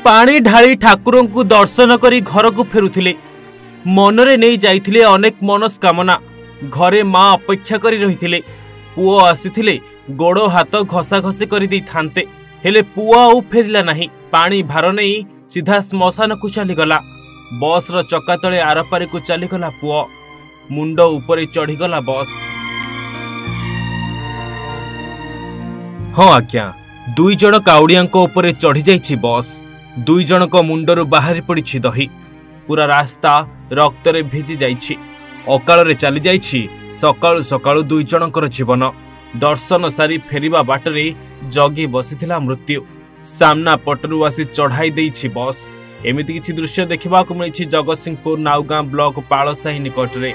पानी ढाली ठाकुर को दर्शन करी घर को फेरुथिले। मनरे नहीं जाइथिले अनेक मनस्कामना। घरे माँ अपेक्षा करी रहिथिले। पुओ आसीथिले गोड़ हाथ घसा घसी करी दै थांते, हेले पुओ आउ फेरिला नहीं। पानी भार नहीं सीधा श्मशान को चलीगला। बस रो चक्का तले आरपारी को चलीगला पुओ। मुंड उपरे चढ़ीगला बस। हाँ आज्ञा, दुई जन काउड़ियांको उपरे चढ़ी जाइछि बस। दुई जनक मुंडरू बाहरी पड़ी दही। पूरा रास्ता रक्तरे भिजी जाइछि। अकाଳରେ चली जाइछि सकाळु सकाळु दुई जनकर जीवन। दर्शन सारी फेरिबा बाटरे जगी बसिथिला मृत्यु। सामना पटरू आसी चढ़ाई देइछि बस। एमिति किछि दृश्य देखिबाकु मिलिछि जगतसिंहपुर नाउगां ब्लॉक पाळसाही निकटरे।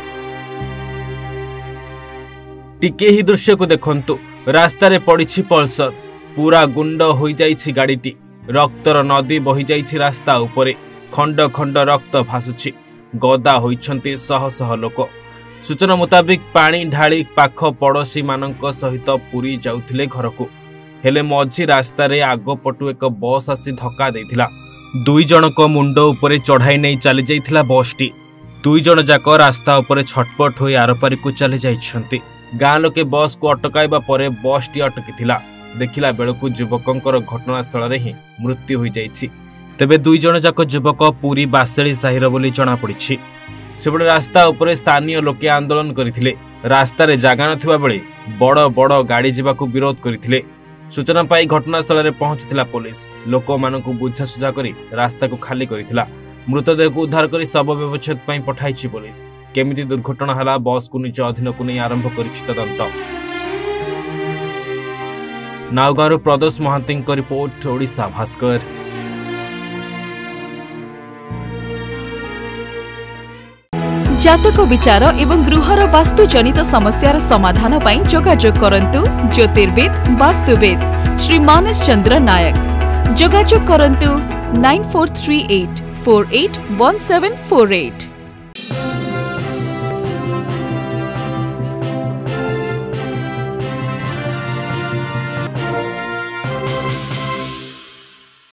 टिके ही दृश्य को देखंतु। रास्ता रे पड़िछि पल्सर। पूरा गुंड होई जाइछि गाड़ीटी। रक्तर नदी बही जाइछि रास्ता उपरे। खंड खंड रक्त भासुछि। गदा होइछन्ति शह शह लोक। सूचना मुताबिक पानी ढाली पाख पड़ोशी मानक सहित पुरी जाउथिले घर को। हेले मझी रास्ता रे आग पटु एक बस आसी धक्का देइथिला। दुई जनक मुंड उपरे चढ़ाई नहीं चली जाइथिला बसटी। दुई जन जाक रास्ता उपरे छटपट होई आरपारी को चली जाइछन्ति। गाँ लोके बस को अटकाइबा परे बसटी अटकीथिला। देखिला बेलकु युवकंकर घटनास्थल रे ही मृत्यु होई जाइछि। तेबे दुई जन जाक युवक पुरी बासेली साहिर बोली जना पड़िछि। सेपटे रास्ता उपरे स्थानीय लोके आंदोलन करथिले। रास्ता रे जागा नथिबा बेले बड़ बड़ गाड़ी जीवाकू विरोध करथिले। सूचना पाई घटनास्थल रे पहुंचथिला पुलिस। लोक मानकू बुझासुझा करी रास्ता को खाली करथिला। मृतदेह को उद्धार करी शव व्यवच्छेद पई पठाइछि पुलिस। केमिति दुर्घटना हला बस को निज अधीन को नहीं आरंभ करिछि तदंत। नाउगांव प्रदोष महांती रिपोर्ट, ओडिशा भास्कर। जातक विचार एवं गृहर वास्तु जनित समस्यार समाधान पाई जोगाजोग करंतु ज्योतिर्वेद वास्तुवेद श्री मानस चंद्र नायक। जोगाजोग करंतु 9438481748।